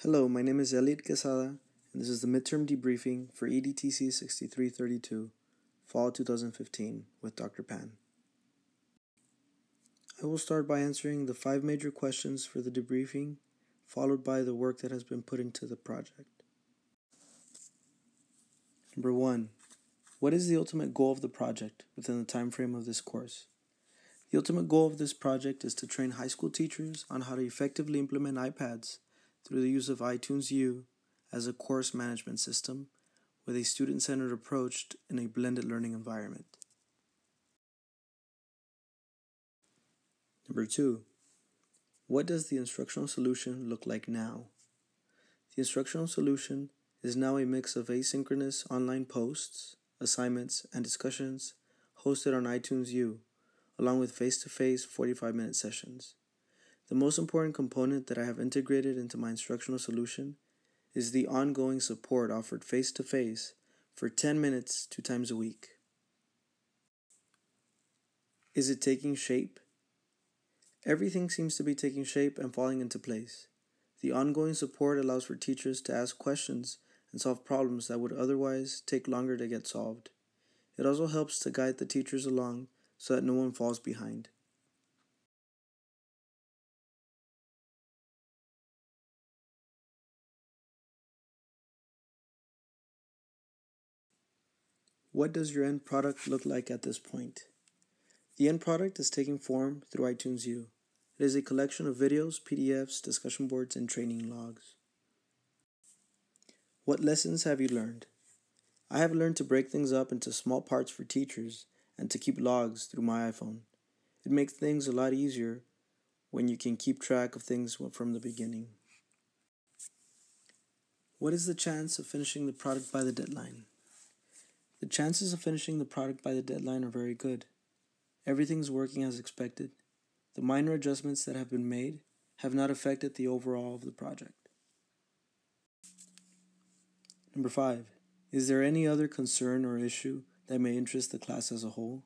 Hello, my name is Elliot Quesada, and this is the Midterm Debriefing for EDTC 6332, Fall 2015, with Dr. Pan. I will start by answering the 5 major questions for the debriefing, followed by the work that has been put into the project. Number 1. What is the ultimate goal of the project within the time frame of this course? The ultimate goal of this project is to train high school teachers on how to effectively implement iPads through the use of iTunes U as a course management system with a student-centered approach in a blended learning environment. Number 2. What does the instructional solution look like now? The instructional solution is now a mix of asynchronous online posts, assignments, and discussions hosted on iTunes U, along with face-to-face 45-minute sessions. The most important component that I have integrated into my instructional solution is the ongoing support offered face-to-face for 10 minutes 2 times a week. Is it taking shape? Everything seems to be taking shape and falling into place. The ongoing support allows for teachers to ask questions and solve problems that would otherwise take longer to get solved. It also helps to guide the teachers along so that no one falls behind. What does your end product look like at this point? The end product is taking form through iTunes U. It is a collection of videos, PDFs, discussion boards, and training logs. What lessons have you learned? I have learned to break things up into small parts for teachers and to keep logs through my iPhone. It makes things a lot easier when you can keep track of things from the beginning. What is the chance of finishing the product by the deadline? The chances of finishing the product by the deadline are very good. Everything's working as expected. The minor adjustments that have been made have not affected the overall of the project. Number 5. Is there any other concern or issue that may interest the class as a whole?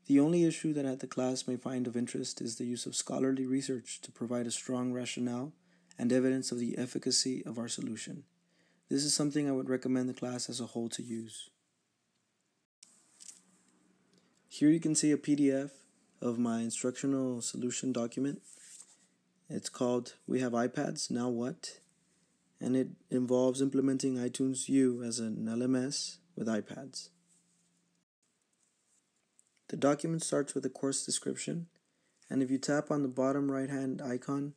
The only issue that the class may find of interest is the use of scholarly research to provide a strong rationale and evidence of the efficacy of our solution. This is something I would recommend the class as a whole to use. Here you can see a PDF of my instructional solution document. It's called We Have iPads, Now What? And it involves implementing iTunes U as an LMS with iPads. The document starts with a course description, and if you tap on the bottom right-hand icon,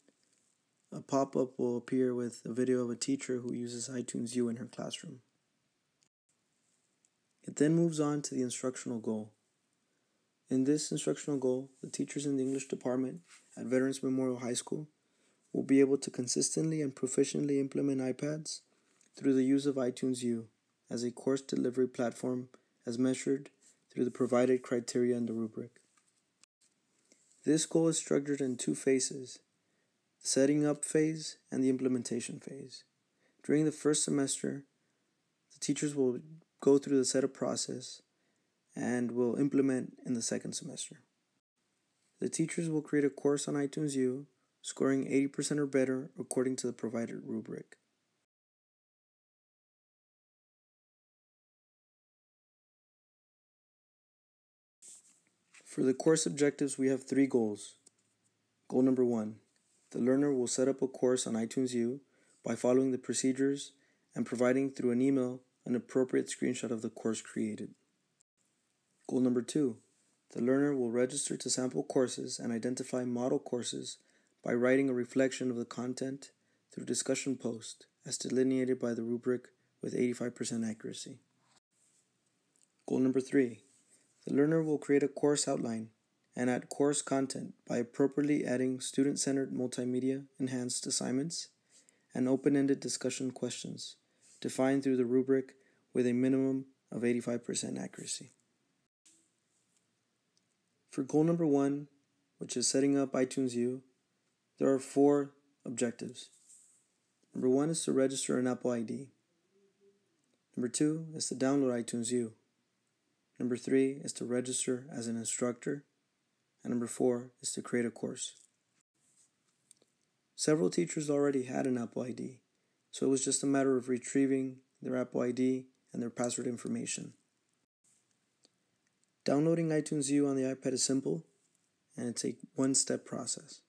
a pop-up will appear with a video of a teacher who uses iTunes U in her classroom. It then moves on to the instructional goal. In this instructional goal, the teachers in the English department at Veterans Memorial High School will be able to consistently and proficiently implement iPads through the use of iTunes U as a course delivery platform as measured through the provided criteria in the rubric. This goal is structured in 2 phases, the setting up phase and the implementation phase. During the first semester, the teachers will go through the setup process and will implement in the second semester. The teachers will create a course on iTunes U, scoring 80% or better according to the provided rubric. For the course objectives, we have 3 goals. Goal number 1, the learner will set up a course on iTunes U by following the procedures and providing through an email an appropriate screenshot of the course created. Goal number 2, the learner will register to sample courses and identify model courses by writing a reflection of the content through discussion post as delineated by the rubric with 85% accuracy. Goal number 3, the learner will create a course outline and add course content by appropriately adding student-centered multimedia enhanced assignments and open-ended discussion questions defined through the rubric with a minimum of 85% accuracy. For goal number 1, which is setting up iTunes U, there are 4 objectives. Number 1 is to register an Apple ID. Number 2 is to download iTunes U. Number 3 is to register as an instructor. And number 4 is to create a course. Several teachers already had an Apple ID, so it was just a matter of retrieving their Apple ID and their password information. Downloading iTunes U on the iPad is simple, and it's a one-step process.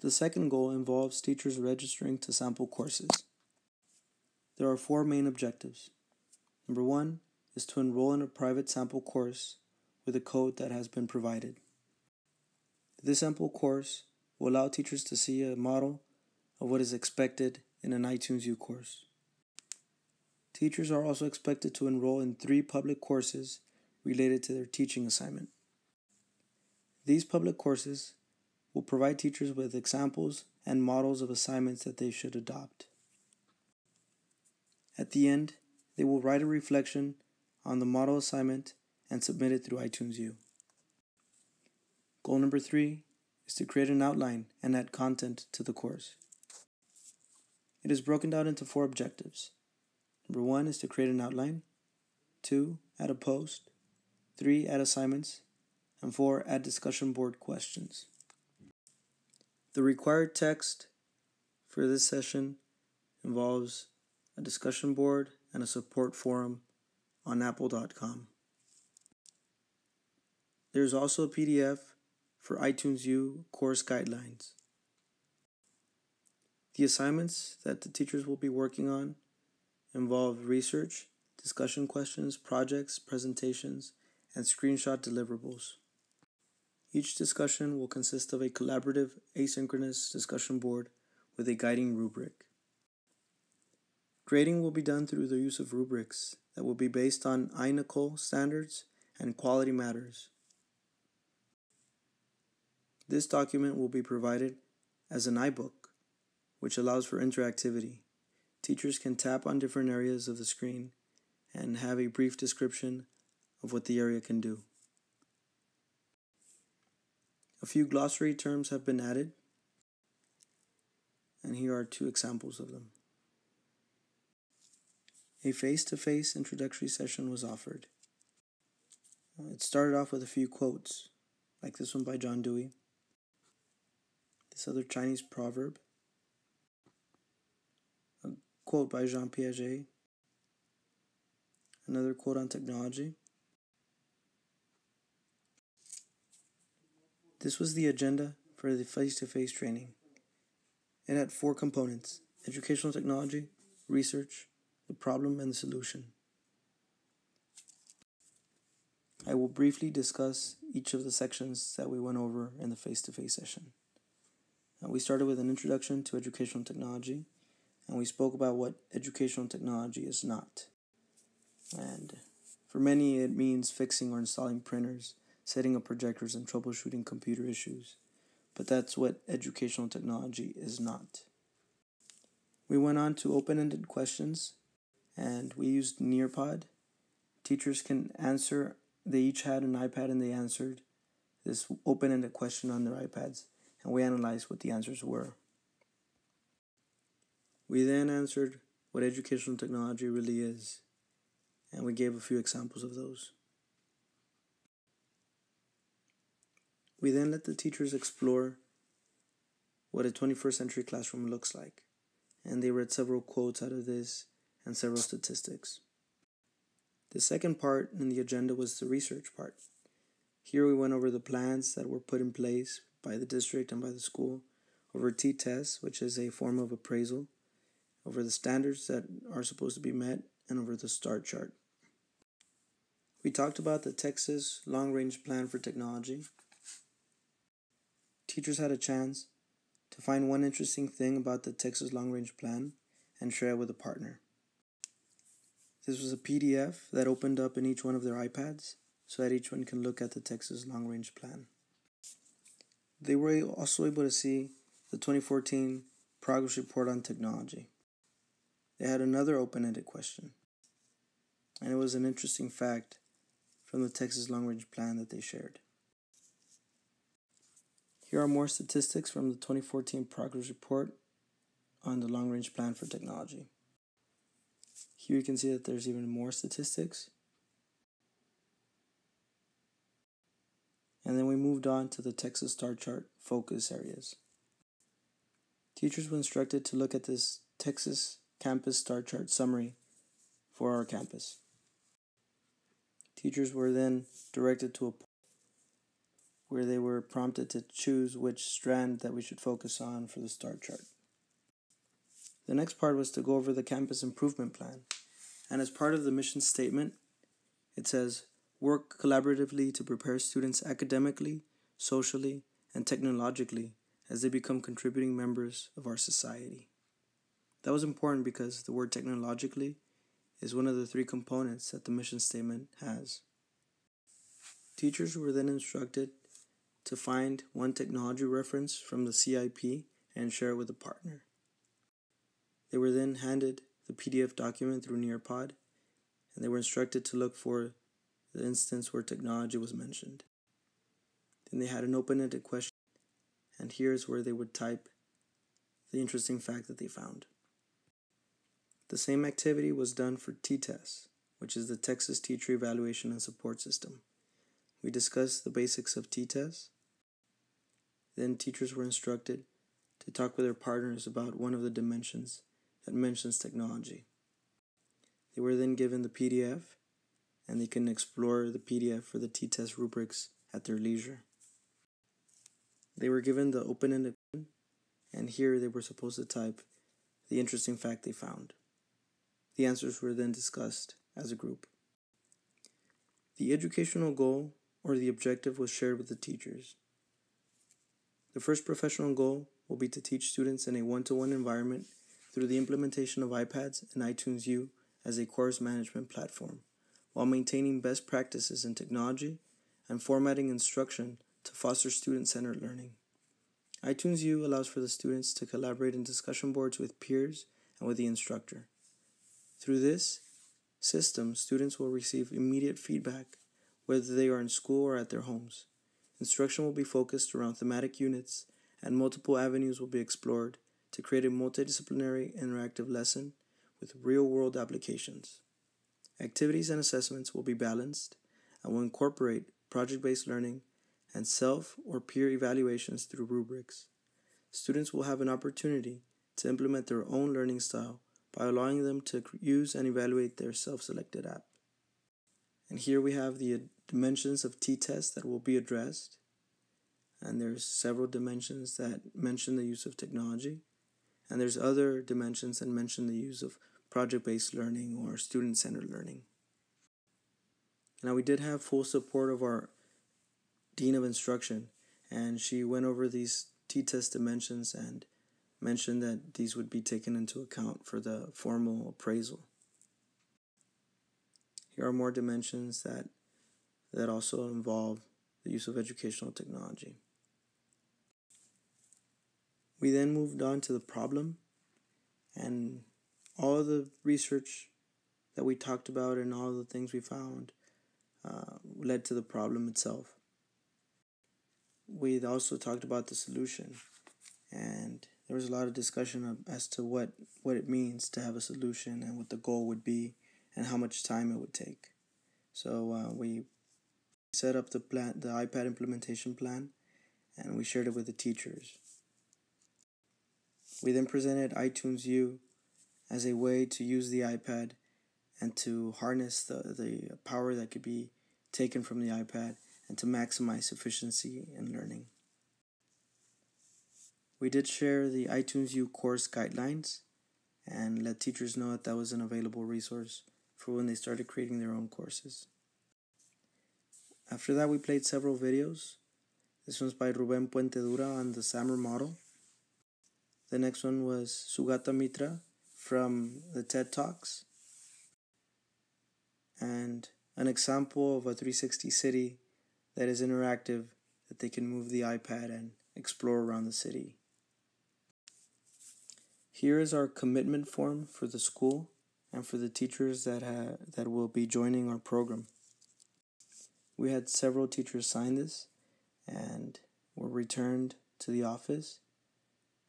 The second goal involves teachers registering to sample courses. There are 4 main objectives. Number 1 is to enroll in a private sample course with a code that has been provided. This sample course will allow teachers to see a model of what is expected in an iTunes U course. Teachers are also expected to enroll in 3 public courses related to their teaching assignment. These public courses will provide teachers with examples and models of assignments that they should adopt. At the end, they will write a reflection on the model assignment and submit it through iTunes U. Goal number 3 is to create an outline and add content to the course. It is broken down into 4 objectives. Number 1 is to create an outline. 2, add a post. 3, add assignments. And 4, add discussion board questions. The required text for this session involves a discussion board and a support forum on apple.com. There's also a PDF for iTunes U course guidelines. The assignments that the teachers will be working on involve research, discussion questions, projects, presentations, and screenshot deliverables. Each discussion will consist of a collaborative asynchronous discussion board with a guiding rubric. Grading will be done through the use of rubrics that will be based on iNACOL standards and quality matters. This document will be provided as an iBook, which allows for interactivity. Teachers can tap on different areas of the screen and have a brief description of what the area can do. A few glossary terms have been added, and here are 2 examples of them. A face-to-face introductory session was offered. It started off with a few quotes, like this one by John Dewey, this other Chinese proverb, a quote by Jean Piaget, another quote on technology. This was the agenda for the face-to-face training. It had 4 components: educational technology, research, the problem, and the solution. I will briefly discuss each of the sections that we went over in the face-to-face session. We started with an introduction to educational technology, and we spoke about what educational technology is not. And for many, it means fixing or installing printers, setting up projectors, and troubleshooting computer issues. But that's what educational technology is not. We went on to open-ended questions, and we used Nearpod. Teachers can answer. They each had an iPad, and they answered this open-ended question on their iPads, and we analyzed what the answers were. We then answered what educational technology really is, and we gave a few examples of those. We then let the teachers explore what a 21st century classroom looks like, and they read several quotes out of this and several statistics. The second part in the agenda was the research part. Here we went over the plans that were put in place by the district and by the school, over T-tests, which is a form of appraisal, over the standards that are supposed to be met, and over the STAR chart. We talked about the Texas Long-Range Plan for Technology. Teachers had a chance to find one interesting thing about the Texas Long-Range Plan and share it with a partner. This was a PDF that opened up in each one of their iPads so that each one can look at the Texas Long-Range Plan. They were also able to see the 2014 Progress Report on Technology. They had another open-ended question, and it was an interesting fact from the Texas Long-Range Plan that they shared. Here are more statistics from the 2014 Progress Report on the Long-Range Plan for Technology. Here you can see that there's even more statistics. And then we moved on to the Texas STAR chart focus areas. Teachers were instructed to look at this Texas Campus Star Chart summary for our campus. Teachers were then directed to a point where they were prompted to choose which strand that we should focus on for the star chart. The next part was to go over the campus improvement plan. And as part of the mission statement, it says, work collaboratively to prepare students academically, socially, and technologically as they become contributing members of our society. That was important because the word technologically is one of the 3 components that the mission statement has. Teachers were then instructed to find one technology reference from the CIP and share it with a partner. They were then handed the PDF document through Nearpod, and they were instructed to look for the instance where technology was mentioned. Then they had an open-ended question, and here's where they would type the interesting fact that they found. The same activity was done for T-TESS, which is the Texas Teacher Evaluation and Support System. We discussed the basics of T-TESS. Then teachers were instructed to talk with their partners about one of the dimensions that mentions technology. They were then given the PDF, and they can explore the PDF for the T-TESS rubrics at their leisure. They were given the open-ended question, and here they were supposed to type the interesting fact they found. The answers were then discussed as a group. The educational goal or the objective was shared with the teachers. The first professional goal will be to teach students in a one-to-one environment through the implementation of iPads and iTunes U as a course management platform, while maintaining best practices in technology and formatting instruction to foster student-centered learning. iTunes U allows for the students to collaborate in discussion boards with peers and with the instructor. Through this system, students will receive immediate feedback whether they are in school or at their homes. Instruction will be focused around thematic units, and multiple avenues will be explored to create a multidisciplinary interactive lesson with real-world applications. Activities and assessments will be balanced and will incorporate project-based learning and self or peer evaluations through rubrics. Students will have an opportunity to implement their own learning style by allowing them to use and evaluate their self-selected app. And here we have the dimensions of T-TESS that will be addressed. And there's several dimensions that mention the use of technology. And there's other dimensions that mention the use of project-based learning or student-centered learning. Now, we did have full support of our Dean of Instruction, and she went over these T-TESS dimensions and mentioned that these would be taken into account for the formal appraisal. Here are more dimensions that also involve the use of educational technology. We then moved on to the problem, and all of the research that we talked about and all the things we found led to the problem itself. We also talked about the solution, and there was a lot of discussion as to what it means to have a solution and what the goal would be and how much time it would take. So we set up the iPad implementation plan, and we shared it with the teachers. We then presented iTunes U as a way to use the iPad and to harness the power that could be taken from the iPad and to maximize efficiency in learning. We did share the iTunes U course guidelines and let teachers know that was an available resource for when they started creating their own courses. After that, we played several videos. This one's by Ruben Puente Dura on the SAMR model. The next one was Sugata Mitra from the TED Talks, and an example of a 360 city that is interactive, that they can move the iPad and explore around the city. Here is our commitment form for the school and for the teachers that will be joining our program. We had several teachers sign this and were returned to the office,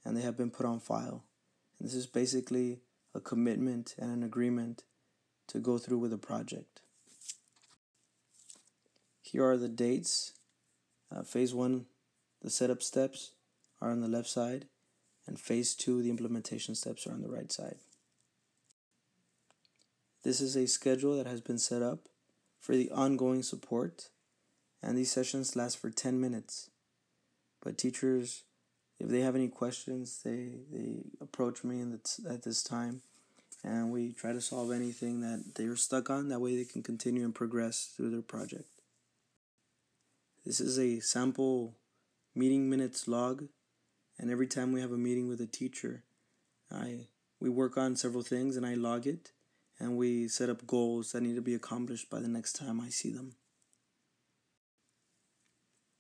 and they have been put on file. And this is basically a commitment and an agreement to go through with the project. Here are the dates. Phase 1, the setup steps are on the left side, and phase 2, the implementation steps, are on the right side. This is a schedule that has been set up for the ongoing support, and these sessions last for 10 minutes. But teachers, if they have any questions, they approach me at this time, and we try to solve anything that they're stuck on. That way they can continue and progress through their project. This is a sample meeting minutes log, and every time we have a meeting with a teacher, we work on several things and I log it, and we set up goals that need to be accomplished by the next time I see them.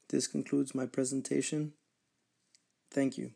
This concludes my presentation. Thank you.